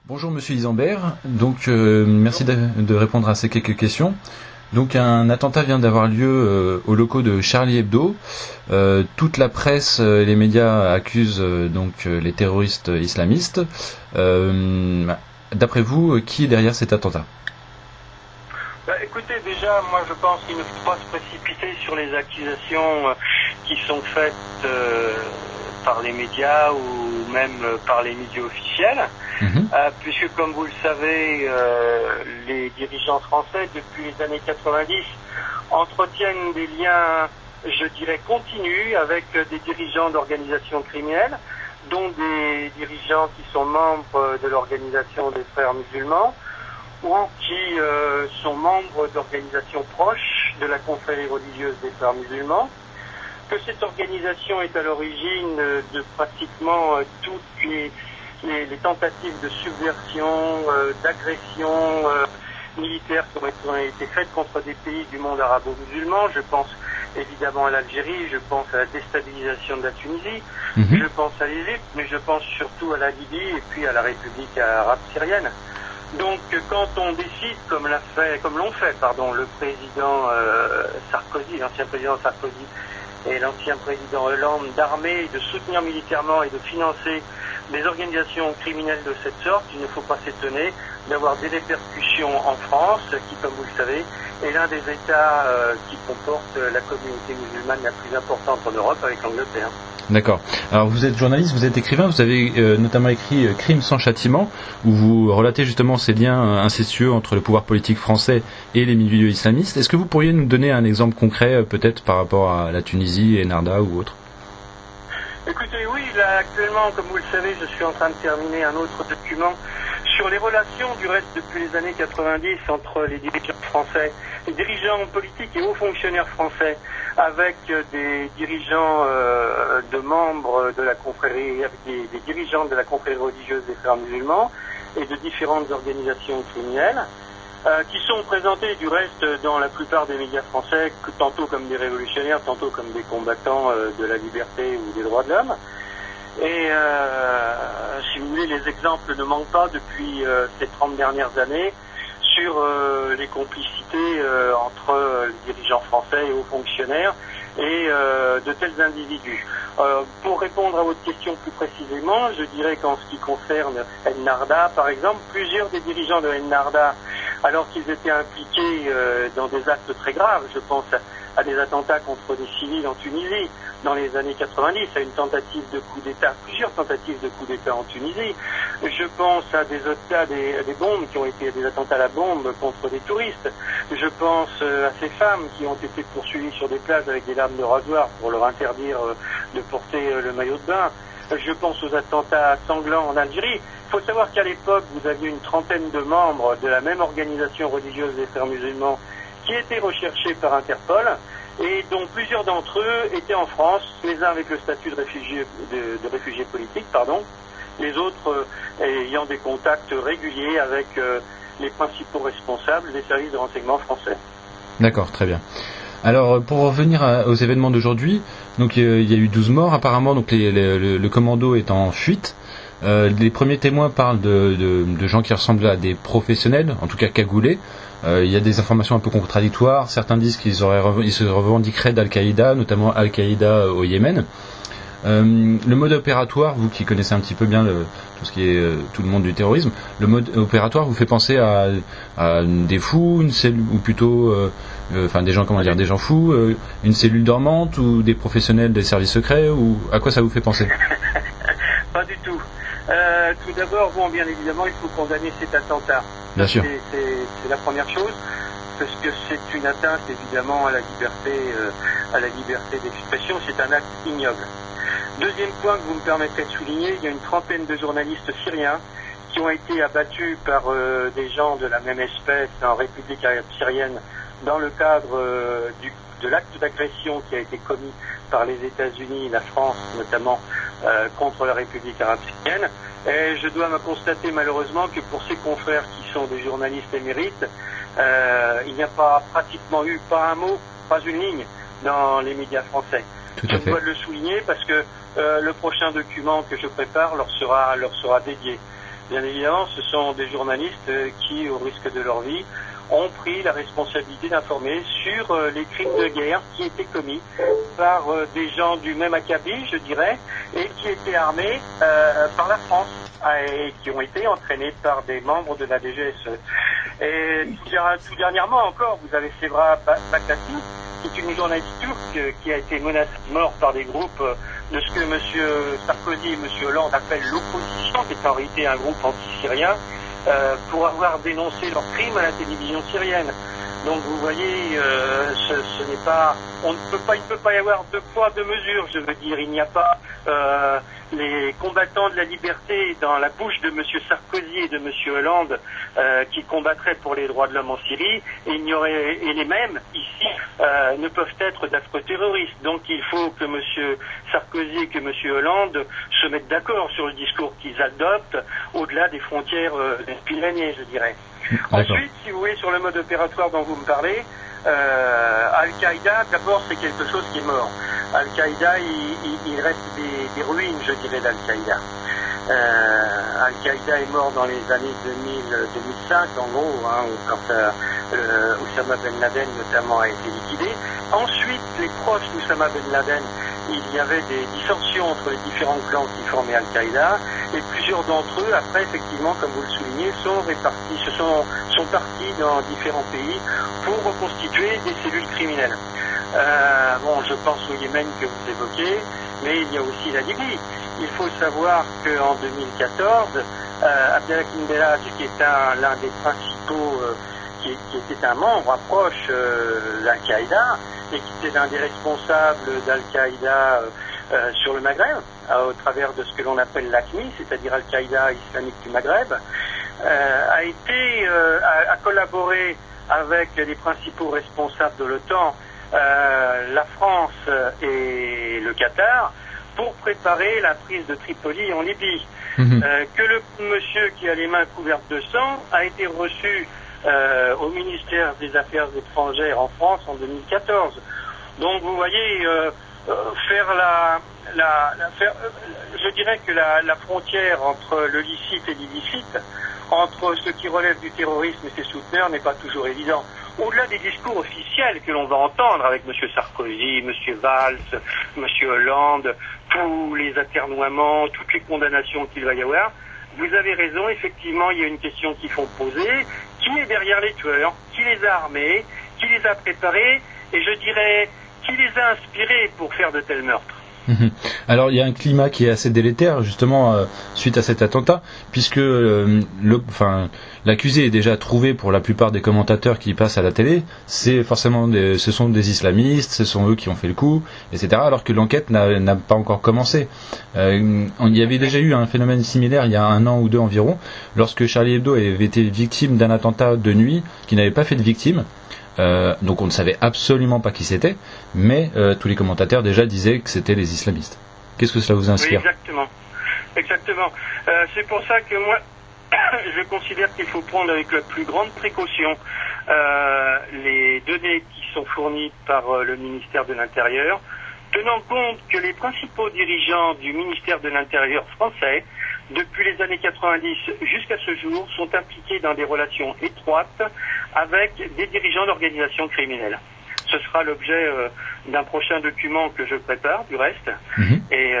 Bonjour Monsieur Isambert, donc merci de répondre à ces quelques questions. Donc un attentat vient d'avoir lieu aux locaux de Charlie Hebdo. Toute la presse et les médias accusent donc les terroristes islamistes. D'après vous, qui est derrière cet attentat ? Écoutez, déjà, moi je pense qu'il ne faut pas se précipiter sur les accusations qui sont faites par les médias ou même par les médias officiels. Puisque comme vous le savez, les dirigeants français depuis les années 90 entretiennent des liens, je dirais, continus avec des dirigeants d'organisations criminelles, dont des dirigeants qui sont membres de l'organisation des Frères musulmans ou qui sont membres d'organisations proches de la confrérie religieuse des Frères musulmans, que cette organisation est à l'origine de pratiquement toutes les tentatives de subversion, d'agression militaire qui ont été faites contre des pays du monde arabo-musulman. Je pense évidemment à l'Algérie, je pense à la déstabilisation de la Tunisie, je pense à l'Égypte, mais je pense surtout à la Libye et puis à la République arabe syrienne. Donc quand on décide, comme l'ont fait le président Sarkozy, l'ancien président Sarkozy et l'ancien président Hollande, d'armer, de soutenir militairement et de financer des organisations criminelles de cette sorte, il ne faut pas s'étonner d'avoir des répercussions en France, qui, comme vous le savez, est l'un des États qui comporte la communauté musulmane la plus importante en Europe, avec l'Angleterre. D'accord. Alors vous êtes journaliste, vous êtes écrivain, vous avez notamment écrit Crime sans châtiment, où vous relatez justement ces liens incestueux entre le pouvoir politique français et les milieux islamistes. Est-ce que vous pourriez nous donner un exemple concret, peut-être par rapport à la Tunisie, Enarda ou autre ? Écoutez, oui, là actuellement, comme vous le savez, je suis en train de terminer un autre document sur les relations du reste depuis les années 90 entre les dirigeants français, les dirigeants politiques et hauts fonctionnaires français, avec des dirigeants de membres de la confrérie, avec des dirigeants de la confrérie religieuse des Frères musulmans et de différentes organisations criminelles, qui sont présentés du reste dans la plupart des médias français, tantôt comme des révolutionnaires, tantôt comme des combattants de la liberté ou des droits de l'homme. Et si vous voulez, les exemples ne manquent pas depuis ces 30 dernières années sur les complicités entre les dirigeants français et hauts fonctionnaires et de tels individus. Pour répondre à votre question plus précisément, je dirais qu'en ce qui concerne Enarda, par exemple, plusieurs des dirigeants de Enarda, alors qu'ils étaient impliqués dans des actes très graves, je pense à des attentats contre des civils en Tunisie dans les années 90, à une tentative de coup d'État, plusieurs tentatives de coup d'État en Tunisie. Je pense à des bombes qui ont été des attentats à la bombe contre des touristes. Je pense à ces femmes qui ont été poursuivies sur des plages avec des lames de rasoir pour leur interdire de porter le maillot de bain. Je pense aux attentats sanglants en Algérie. Il faut savoir qu'à l'époque, vous aviez une trentaine de membres de la même organisation religieuse des Frères musulmans qui étaient recherchés par Interpol et dont plusieurs d'entre eux étaient en France, les uns avec le statut de réfugiés politiques, les autres ayant des contacts réguliers avec les principaux responsables des services de renseignement français. D'accord, très bien. Alors, pour revenir aux événements d'aujourd'hui, donc il y a eu 12 morts apparemment, donc le commando est en fuite. Les premiers témoins parlent de gens qui ressemblent à des professionnels, en tout cas cagoulés. Il y a des informations un peu contradictoires. Certains disent qu'ils se revendiqueraient d'Al-Qaïda, notamment Al-Qaïda au Yémen. Le mode opératoire, vous qui connaissez un petit peu bien tout ce qui est tout le monde du terrorisme, le mode opératoire vous fait penser à des fous, une cellule, ou plutôt des gens fous, une cellule dormante ou des professionnels des services secrets, ou à quoi ça vous fait penser? Pas du tout. Tout d'abord, bien évidemment, il faut condamner cet attentat. Bien sûr. C'est la première chose, parce que c'est une atteinte évidemment à la liberté d'expression. C'est un acte ignoble. Deuxième point que vous me permettrez de souligner, il y a une trentaine de journalistes syriens qui ont été abattus par des gens de la même espèce en République arabe syrienne dans le cadre de l'acte d'agression qui a été commis par les États-Unis et la France, notamment contre la République arabe syrienne. Et je dois me constater malheureusement que pour ces confrères qui sont des journalistes émérites, il n'y a pratiquement eu pas un mot, pas une ligne dans les médias français. Je dois le souligner parce que le prochain document que je prépare leur sera dédié. Bien évidemment, ce sont des journalistes qui, au risque de leur vie, ont pris la responsabilité d'informer sur les crimes de guerre qui étaient commis par des gens du même acabit, je dirais, et qui étaient armés par la France et qui ont été entraînés par des membres de la DGSE. Et tout dernièrement encore, vous avez Sevra Bakati, qui est une journaliste turque qui a été menacée de mort par des groupes de ce que M. Sarkozy et M. Hollande appellent l'opposition, qui est en réalité un groupe anti-syrien, pour avoir dénoncé leurs crimes à la télévision syrienne. Donc vous voyez, ce n'est pas, il ne peut pas y avoir deux poids, deux mesures, je veux dire. Il n'y a pas les combattants de la liberté dans la bouche de M. Sarkozy et de M. Hollande qui combattraient pour les droits de l'homme en Syrie, et les mêmes ici ne peuvent être d'affreux terroristes. Donc il faut que M. Sarkozy et que M. Hollande se mettent d'accord sur le discours qu'ils adoptent au-delà des frontières pyrénéennes, je dirais. Ensuite, si vous voulez, sur le mode opératoire dont vous me parlez, Al-Qaïda, d'abord, c'est quelque chose qui est mort. Al-Qaïda, il reste des ruines, je dirais, d'Al-Qaïda. Al-Qaïda est mort dans les années 2005, en gros, quand Oussama Ben Laden, notamment, a été liquidé. Ensuite, les proches d'Oussama Ben Laden, il y avait des dissensions entre les différents clans qui formaient Al-Qaïda, et plusieurs d'entre eux, après, effectivement, comme vous le soulignez, sont partis dans différents pays pour reconstituer des cellules criminelles. Je pense au Yémen que vous évoquez, mais il y a aussi la Libye. Il faut savoir qu'en 2014, Abdelhakim Belhaj, qui est l'un des principaux, qui était un membre proche d'Al-Qaïda, et qui était l'un des responsables d'Al-Qaïda sur le Maghreb, au travers de ce que l'on appelle l'AQMI, c'est-à-dire Al-Qaïda islamique du Maghreb, a collaboré avec les principaux responsables de l'OTAN, la France et le Qatar, pour préparer la prise de Tripoli en Libye. Que le monsieur qui a les mains couvertes de sang a été reçu au ministère des Affaires étrangères en France en 2014. Donc vous voyez, je dirais que la frontière entre le licite et l'illicite, entre ce qui relève du terrorisme et ses souteneurs, n'est pas toujours évident. Au-delà des discours officiels que l'on va entendre avec M. Sarkozy, M. Valls, M. Hollande, tous les atermoiements, toutes les condamnations qu'il va y avoir, vous avez raison, effectivement, il y a une question qu'il faut poser. Qui est derrière les tueurs? Qui les a armés? Qui les a préparés? Et je dirais, qui les a inspirés pour faire de tels meurtres? Alors il y a un climat qui est assez délétère justement suite à cet attentat, puisque l'accusé est déjà trouvé pour la plupart des commentateurs qui passent à la télé. Ce sont des islamistes, ce sont eux qui ont fait le coup, etc. Alors que l'enquête n'a pas encore commencé. Il y avait déjà eu un phénomène similaire il y a 1 an ou 2 environ, lorsque Charlie Hebdo avait été victime d'un attentat de nuit qui n'avait pas fait de victime. Donc on ne savait absolument pas qui c'était, mais tous les commentateurs déjà disaient que c'était les islamistes. Qu'est-ce que cela vous inspire? Oui, exactement. C'est pour ça que moi, je considère qu'il faut prendre avec la plus grande précaution les données qui sont fournies par le ministère de l'Intérieur, tenant compte que les principaux dirigeants du ministère de l'Intérieur français, depuis les années 90 jusqu'à ce jour, sont impliqués dans des relations étroites avec des dirigeants d'organisations criminelles. Ce sera l'objet d'un prochain document que je prépare, du reste, et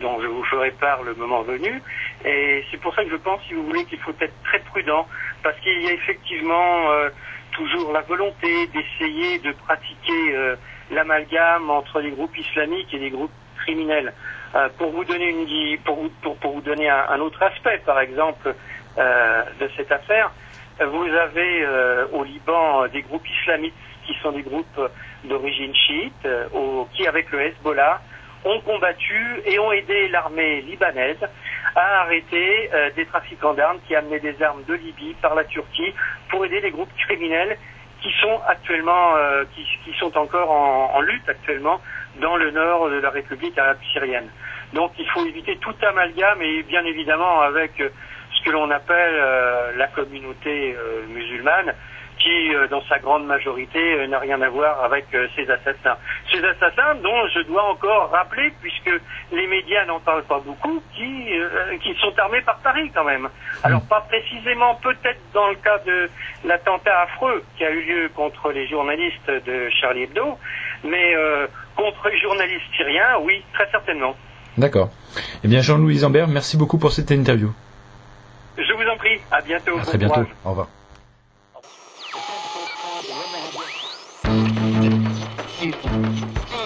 dont je vous ferai part le moment venu. Et c'est pour ça que je pense, si vous voulez, qu'il faut être très prudent, parce qu'il y a effectivement toujours la volonté d'essayer de pratiquer l'amalgame entre les groupes islamiques et les groupes criminels. Pour vous donner pour vous donner un autre aspect, par exemple, de cette affaire, vous avez au Liban des groupes islamiques qui sont des groupes d'origine chiite, qui avec le Hezbollah ont combattu et ont aidé l'armée libanaise à arrêter des trafiquants d'armes qui amenaient des armes de Libye par la Turquie pour aider les groupes criminels qui sont actuellement, qui sont encore en lutte actuellement dans le nord de la République arabe syrienne. Donc il faut éviter tout amalgame et bien évidemment avec ce que l'on appelle la communauté musulmane qui, dans sa grande majorité, n'a rien à voir avec ces assassins. Ces assassins dont je dois encore rappeler, puisque les médias n'en parlent pas beaucoup, qui sont armés par Paris quand même. Alors pas précisément peut-être dans le cas de l'attentat affreux qui a eu lieu contre les journalistes de Charlie Hebdo, mais contre les journalistes syriens, oui, très certainement. D'accord. Eh bien, Jean-Louis Zambert, merci beaucoup pour cette interview. Je vous en prie, à bientôt. À très bientôt, au revoir. Thank you.